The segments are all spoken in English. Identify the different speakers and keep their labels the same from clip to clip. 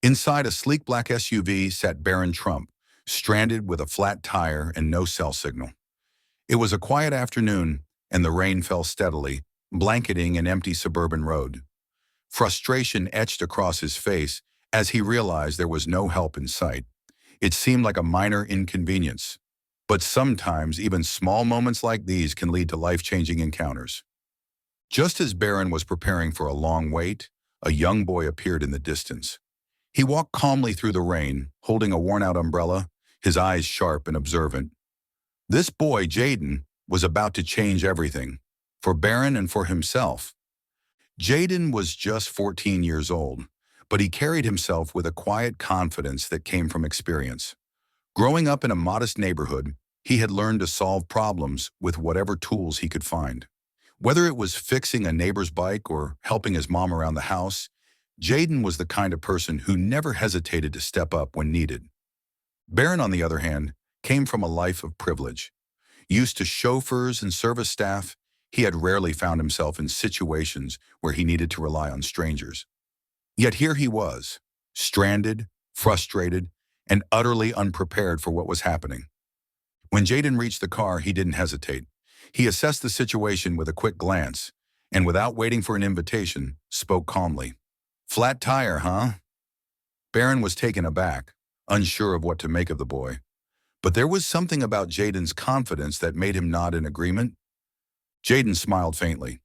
Speaker 1: Inside a sleek black SUV sat Barron Trump, stranded with a flat tire and no cell signal. It was a quiet afternoon, and the rain fell steadily, blanketing an empty suburban road. Frustration etched across his face as he realized there was no help in sight. It seemed like a minor inconvenience, but sometimes even small moments like these can lead to life-changing encounters. Just as Barron was preparing for a long wait, a young boy appeared in the distance. He walked calmly through the rain, holding a worn-out umbrella, his eyes sharp and observant. This boy, Jaden, was about to change everything, for Barron and for himself. Jaden was just 14 years old, but he carried himself with a quiet confidence that came from experience. Growing up in a modest neighborhood, he had learned to solve problems with whatever tools he could find. Whether it was fixing a neighbor's bike or helping his mom around the house, Jaden was the kind of person who never hesitated to step up when needed. Barron, on the other hand, came from a life of privilege. Used to chauffeurs and service staff, he had rarely found himself in situations where he needed to rely on strangers. Yet here he was, stranded, frustrated, and utterly unprepared for what was happening. When Jaden reached the car, he didn't hesitate. He assessed the situation with a quick glance, and without waiting for an invitation, spoke calmly. "Flat tire, huh?" Barron was taken aback, unsure of what to make of the boy. But there was something about Jaden's confidence that made him nod in agreement. Jaden smiled faintly.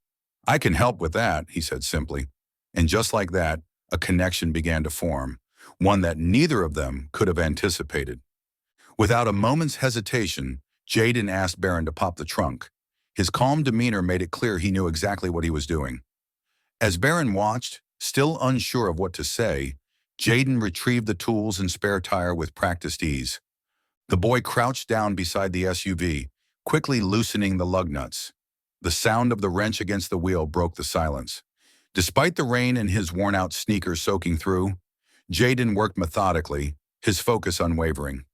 Speaker 1: "I can help with that," he said simply. And just like that, a connection began to form, one that neither of them could have anticipated. Without a moment's hesitation, Jaden asked Barron to pop the trunk. His calm demeanor made it clear he knew exactly what he was doing. As Barron watched, still unsure of what to say, Jaden retrieved the tools and spare tire with practiced ease. The boy crouched down beside the SUV, quickly loosening the lug nuts. The sound of the wrench against the wheel broke the silence. Despite the rain and his worn-out sneakers soaking through, Jaden worked methodically, his focus unwavering.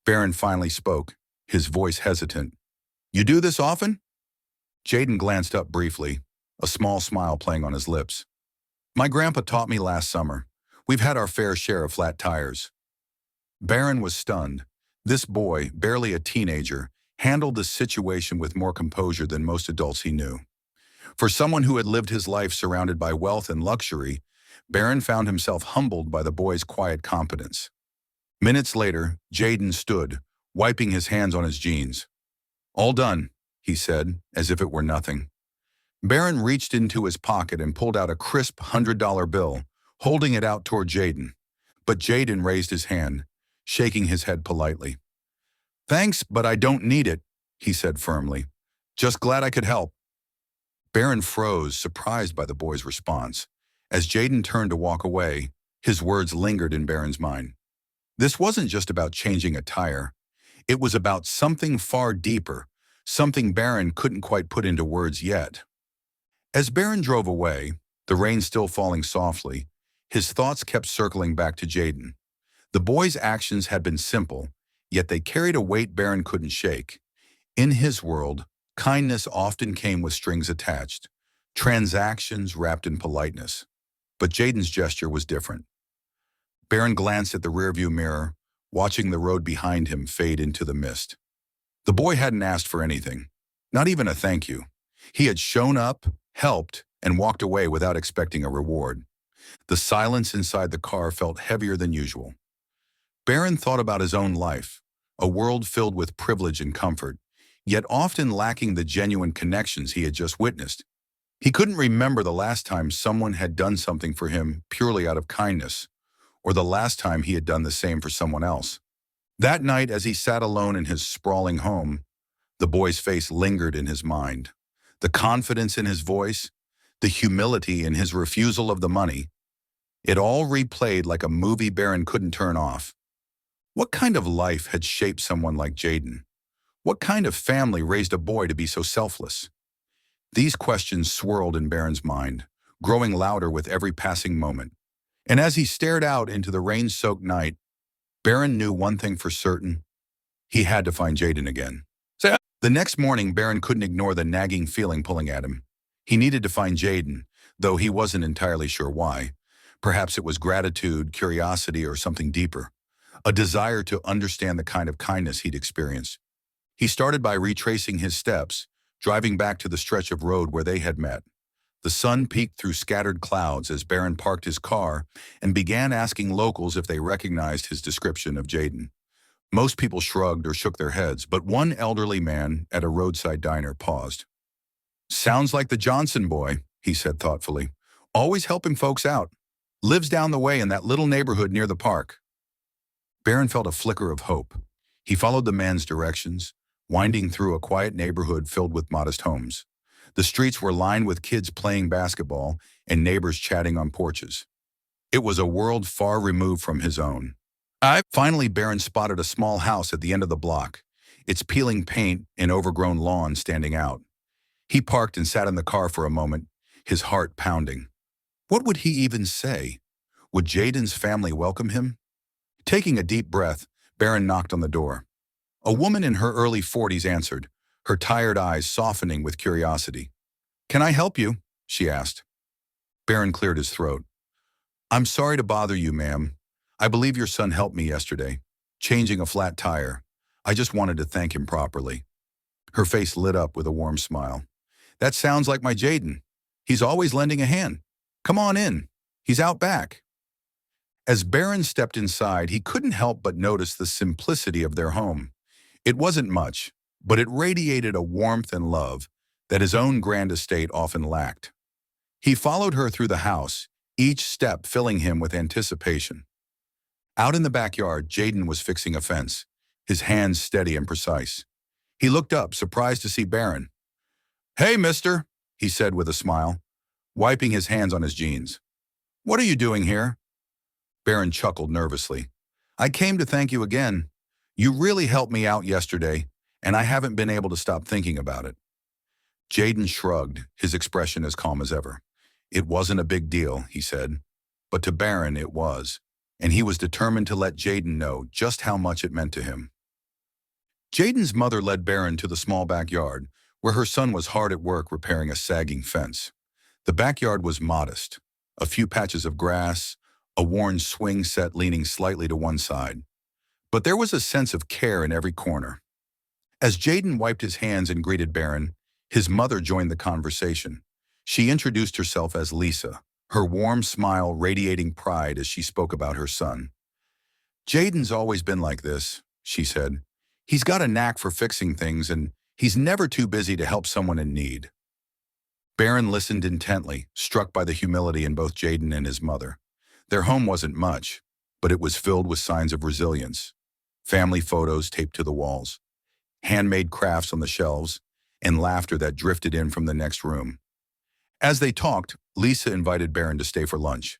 Speaker 1: Barron finally spoke, his voice hesitant. "You do this often?" Jaden glanced up briefly, a small smile playing on his lips. "My grandpa taught me last summer. We've had our fair share of flat tires." Barron was stunned. This boy, barely a teenager, handled the situation with more composure than most adults he knew. For someone who had lived his life surrounded by wealth and luxury, Barron found himself humbled by the boy's quiet competence. Minutes later, Jaden stood, wiping his hands on his jeans. "All done," he said, as if it were nothing. Barron reached into his pocket and pulled out a crisp $100 bill, holding it out toward Jaden. But Jaden raised his hand, shaking his head politely. "Thanks, but I don't need it," he said firmly. "Just glad I could help." Barron froze, surprised by the boy's response. As Jaden turned to walk away, his words lingered in Barron's mind. This wasn't just about changing a tire. It was about something far deeper, something Barron couldn't quite put into words yet. As Barron drove away, the rain still falling softly, his thoughts kept circling back to Jaden. The boy's actions had been simple, yet they carried a weight Barron couldn't shake. In his world, kindness often came with strings attached, transactions wrapped in politeness. But Jaden's gesture was different. Barron glanced at the rearview mirror, watching the road behind him fade into the mist. The boy hadn't asked for anything, not even a thank you. He had shown up, helped, and walked away without expecting a reward. The silence inside the car felt heavier than usual. Barron thought about his own life, a world filled with privilege and comfort, yet often lacking the genuine connections he had just witnessed. He couldn't remember the last time someone had done something for him purely out of kindness, or the last time he had done the same for someone else. That night, as he sat alone in his sprawling home, the boy's face lingered in his mind. The confidence in his voice, the humility in his refusal of the money, it all replayed like a movie Barron couldn't turn off. What kind of life had shaped someone like Jaden? What kind of family raised a boy to be so selfless? These questions swirled in Barron's mind, growing louder with every passing moment. And as he stared out into the rain-soaked night, Barron knew one thing for certain. He had to find Jaden again. The next morning, Barron couldn't ignore the nagging feeling pulling at him. He needed to find Jaden, though he wasn't entirely sure why. Perhaps it was gratitude, curiosity, or something deeper, a desire to understand the kind of kindness he'd experienced. He started by retracing his steps, driving back to the stretch of road where they had met. The sun peeked through scattered clouds as Barron parked his car and began asking locals if they recognized his description of Jaden. Most people shrugged or shook their heads, but one elderly man at a roadside diner paused. "Sounds like the Johnson boy," he said thoughtfully. "Always helping folks out. Lives down the way in that little neighborhood near the park." Barron felt a flicker of hope. He followed the man's directions, winding through a quiet neighborhood filled with modest homes. The streets were lined with kids playing basketball and neighbors chatting on porches. It was a world far removed from his own. Finally, Barron spotted a small house at the end of the block, its peeling paint and overgrown lawn standing out. He parked and sat in the car for a moment, his heart pounding. What would he even say? Would Jaden's family welcome him? Taking a deep breath, Barron knocked on the door. A woman in her early 40s answered, her tired eyes softening with curiosity. "Can I help you?" she asked. Barron cleared his throat. "I'm sorry to bother you, ma'am. I believe your son helped me yesterday, changing a flat tire. I just wanted to thank him properly." Her face lit up with a warm smile. "That sounds like my Jaden. He's always lending a hand. Come on in. He's out back." As Barron stepped inside, he couldn't help but notice the simplicity of their home. It wasn't much, but it radiated a warmth and love that his own grand estate often lacked. He followed her through the house, each step filling him with anticipation. Out in the backyard, Jaden was fixing a fence, his hands steady and precise. He looked up, surprised to see Barron. "Hey, mister," he said with a smile, wiping his hands on his jeans. "What are you doing here?" Barron chuckled nervously. "I came to thank you again. You really helped me out yesterday, and I haven't been able to stop thinking about it." Jaden shrugged, his expression as calm as ever. "It wasn't a big deal," he said, but to Barron it was, and he was determined to let Jaden know just how much it meant to him. Jaden's mother led Barron to the small backyard, where her son was hard at work repairing a sagging fence. The backyard was modest, a few patches of grass, a worn swing set leaning slightly to one side. But there was a sense of care in every corner. As Jaden wiped his hands and greeted Barron, his mother joined the conversation. She introduced herself as Lisa, her warm smile radiating pride as she spoke about her son. "Jaden's always been like this," she said. "He's got a knack for fixing things, and he's never too busy to help someone in need." Barron listened intently, struck by the humility in both Jaden and his mother. Their home wasn't much, but it was filled with signs of resilience. Family photos taped to the walls, handmade crafts on the shelves, and laughter that drifted in from the next room. As they talked, Lisa invited Barron to stay for lunch.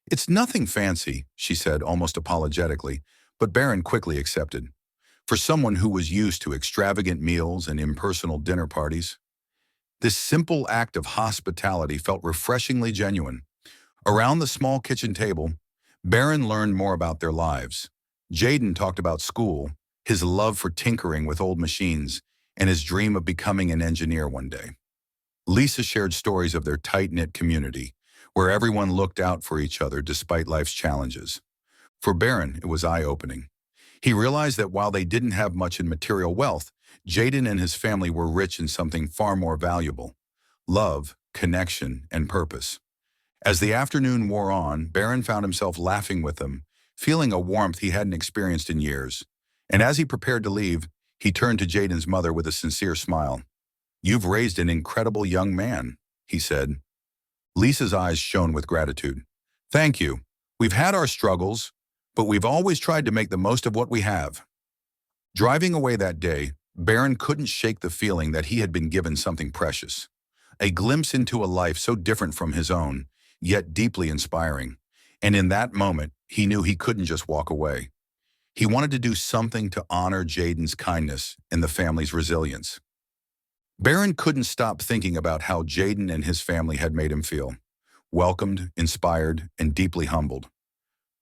Speaker 1: "It's nothing fancy," she said almost apologetically, but Barron quickly accepted. For someone who was used to extravagant meals and impersonal dinner parties, this simple act of hospitality felt refreshingly genuine. Around the small kitchen table, Barron learned more about their lives. Jaden talked about school, his love for tinkering with old machines, and his dream of becoming an engineer one day. Lisa shared stories of their tight-knit community, where everyone looked out for each other despite life's challenges. For Barron, it was eye-opening. He realized that while they didn't have much in material wealth, Jaden and his family were rich in something far more valuable: love, connection, and purpose. As the afternoon wore on, Barron found himself laughing with them, feeling a warmth he hadn't experienced in years. And as he prepared to leave, he turned to Jaden's mother with a sincere smile. "You've raised an incredible young man," he said. Lisa's eyes shone with gratitude. "Thank you. We've had our struggles, but we've always tried to make the most of what we have." Driving away that day, Barron couldn't shake the feeling that he had been given something precious. A glimpse into a life so different from his own, yet deeply inspiring. And in that moment, he knew he couldn't just walk away. He wanted to do something to honor Jaden's kindness and the family's resilience. Barron couldn't stop thinking about how Jaden and his family had made him feel: welcomed, inspired, and deeply humbled.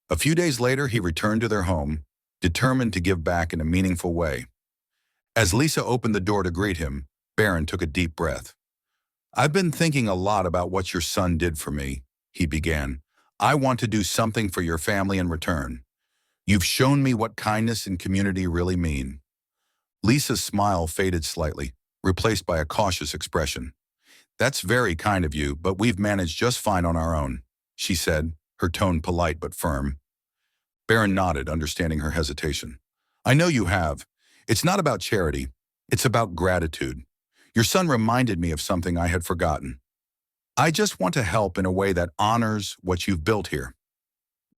Speaker 1: A few days later, he returned to their home, determined to give back in a meaningful way. As Lisa opened the door to greet him, Barron took a deep breath. "I've been thinking a lot about what your son did for me," he began. I want to do something for your family in return. You've shown me what kindness and community really mean." Lisa's smile faded slightly, replaced by a cautious expression. "That's very kind of you, but we've managed just fine on our own," she said, her tone polite but firm. Barron nodded, understanding her hesitation. "I know you have. It's not about charity. It's about gratitude. Your son reminded me of something I had forgotten. I just want to help in a way that honors what you've built here."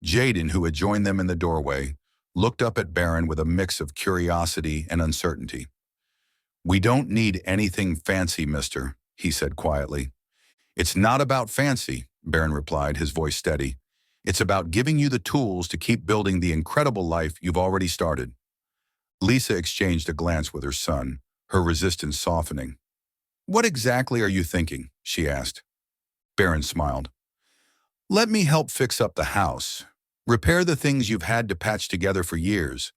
Speaker 1: Jaden, who had joined them in the doorway, looked up at Barron with a mix of curiosity and uncertainty. "We don't need anything fancy, mister," he said quietly. "It's not about fancy," Barron replied, his voice steady. "It's about giving you the tools to keep building the incredible life you've already started." Lisa exchanged a glance with her son, her resistance softening. "What exactly are you thinking?" she asked. Barron smiled. "Let me help fix up the house. Repair the things you've had to patch together for years.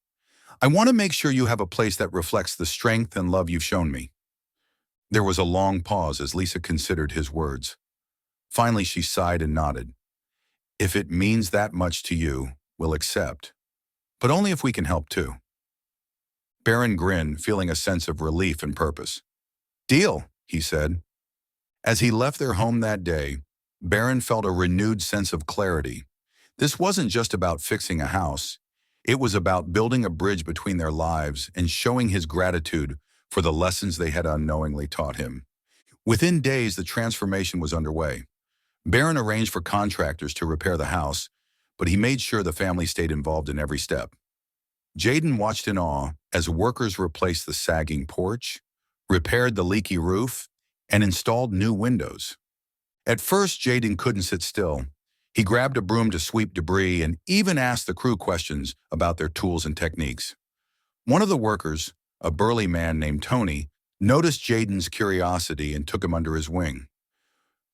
Speaker 1: I want to make sure you have a place that reflects the strength and love you've shown me." There was a long pause as Lisa considered his words. Finally, she sighed and nodded. "If it means that much to you, we'll accept. But only if we can help too." Barron grinned, feeling a sense of relief and purpose. "Deal," he said. As he left their home that day, Barron felt a renewed sense of clarity. This wasn't just about fixing a house. It was about building a bridge between their lives and showing his gratitude for the lessons they had unknowingly taught him. Within days, the transformation was underway. Barron arranged for contractors to repair the house, but he made sure the family stayed involved in every step. Jaden watched in awe as workers replaced the sagging porch, repaired the leaky roof, and installed new windows. At first, Jaden couldn't sit still. He grabbed a broom to sweep debris and even asked the crew questions about their tools and techniques. One of the workers, a burly man named Tony, noticed Jaden's curiosity and took him under his wing.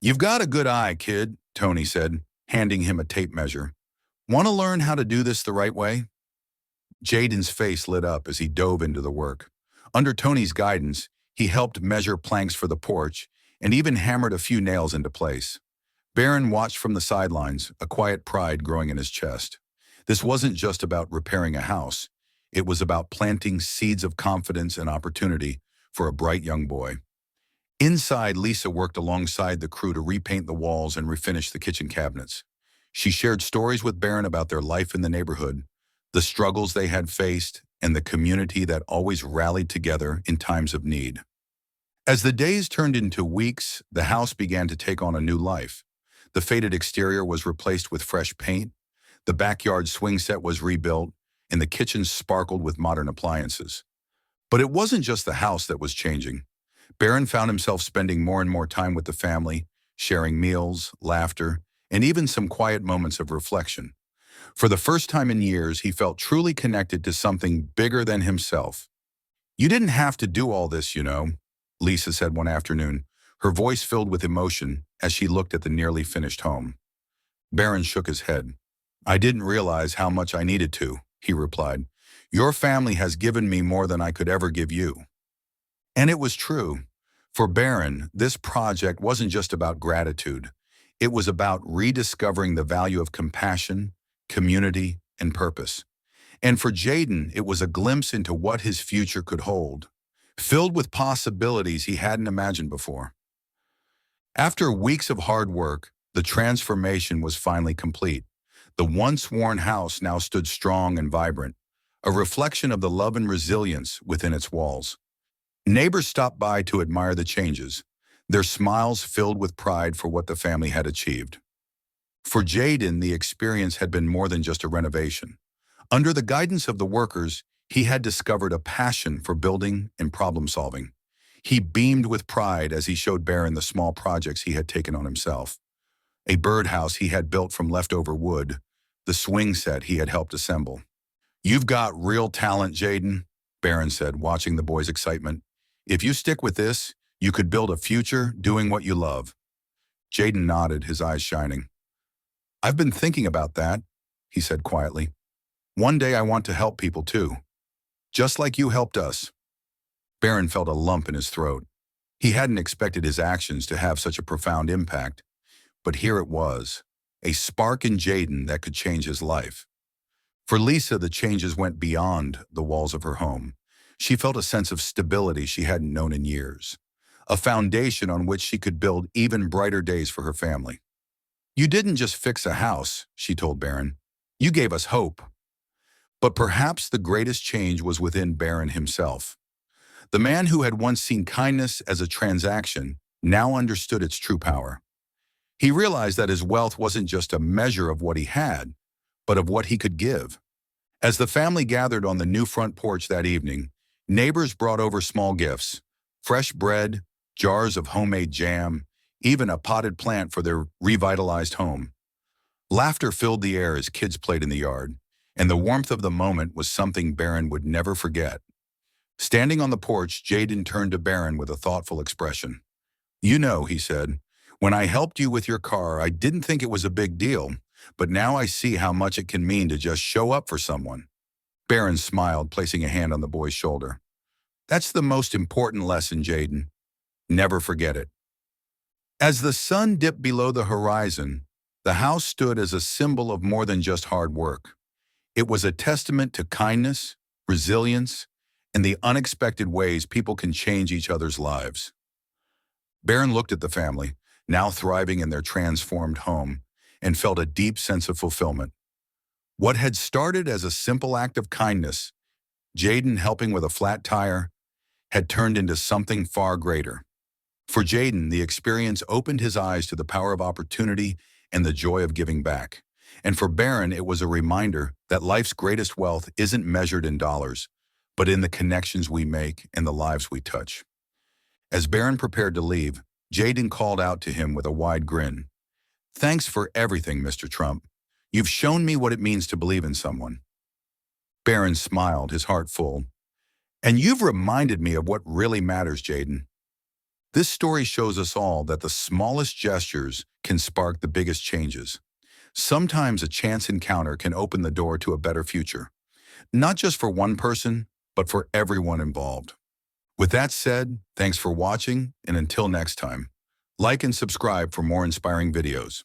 Speaker 1: "You've got a good eye, kid," Tony said, handing him a tape measure. "Want to learn how to do this the right way?" Jaden's face lit up as he dove into the work. Under Tony's guidance, he helped measure planks for the porch and even hammered a few nails into place. Barron watched from the sidelines, a quiet pride growing in his chest. This wasn't just about repairing a house. It was about planting seeds of confidence and opportunity for a bright young boy. Inside, Lisa worked alongside the crew to repaint the walls and refinish the kitchen cabinets. She shared stories with Barron about their life in the neighborhood, the struggles they had faced, and the community that always rallied together in times of need. As the days turned into weeks, the house began to take on a new life. The faded exterior was replaced with fresh paint, the backyard swing set was rebuilt, and the kitchen sparkled with modern appliances. But it wasn't just the house that was changing. Barron found himself spending more and more time with the family, sharing meals, laughter, and even some quiet moments of reflection. For the first time in years, he felt truly connected to something bigger than himself. "You didn't have to do all this, you know," Lisa said one afternoon, her voice filled with emotion as she looked at the nearly finished home. Barron shook his head. "I didn't realize how much I needed to," he replied. "Your family has given me more than I could ever give you." And it was true. For Barron, this project wasn't just about gratitude. It was about rediscovering the value of compassion, community, and purpose. And for Jaden, it was a glimpse into what his future could hold, filled with possibilities he hadn't imagined before. After weeks of hard work, the transformation was finally complete. The once worn house now stood strong and vibrant, a reflection of the love and resilience within its walls. Neighbors stopped by to admire the changes, their smiles filled with pride for what the family had achieved. For Jaden, the experience had been more than just a renovation. Under the guidance of the workers, he had discovered a passion for building and problem solving. He beamed with pride as he showed Barron the small projects he had taken on himself. A birdhouse he had built from leftover wood, the swing set he had helped assemble. "You've got real talent, Jaden," Barron said, watching the boy's excitement. "If you stick with this, you could build a future doing what you love." Jaden nodded, his eyes shining. "I've been thinking about that," he said quietly. "One day I want to help people too, just like you helped us." Barron felt a lump in his throat. He hadn't expected his actions to have such a profound impact, but here it was, a spark in Jaden that could change his life. For Lisa, the changes went beyond the walls of her home. She felt a sense of stability she hadn't known in years, a foundation on which she could build even brighter days for her family. "You didn't just fix a house," she told Barron. "You gave us hope." But perhaps the greatest change was within Barron himself. The man who had once seen kindness as a transaction now understood its true power. He realized that his wealth wasn't just a measure of what he had, but of what he could give. As the family gathered on the new front porch that evening, neighbors brought over small gifts: fresh bread, jars of homemade jam, even a potted plant for their revitalized home. Laughter filled the air as kids played in the yard, and the warmth of the moment was something Barron would never forget. Standing on the porch, Jaden turned to Barron with a thoughtful expression. "You know," he said, "when I helped you with your car, I didn't think it was a big deal, but now I see how much it can mean to just show up for someone." Barron smiled, placing a hand on the boy's shoulder. "That's the most important lesson, Jaden. Never forget it." As the sun dipped below the horizon, the house stood as a symbol of more than just hard work. It was a testament to kindness, resilience, and the unexpected ways people can change each other's lives. Barron looked at the family, now thriving in their transformed home, and felt a deep sense of fulfillment. What had started as a simple act of kindness, Jaden helping with a flat tire, had turned into something far greater. For Jaden, the experience opened his eyes to the power of opportunity and the joy of giving back. And for Barron, it was a reminder that life's greatest wealth isn't measured in dollars, but in the connections we make and the lives we touch. As Barron prepared to leave, Jaden called out to him with a wide grin. "Thanks for everything, Mr. Trump. You've shown me what it means to believe in someone." Barron smiled, his heart full. "And you've reminded me of what really matters, Jaden." This story shows us all that the smallest gestures can spark the biggest changes. Sometimes a chance encounter can open the door to a better future, not just for one person, but for everyone involved. With that said, thanks for watching, and until next time, like and subscribe for more inspiring videos.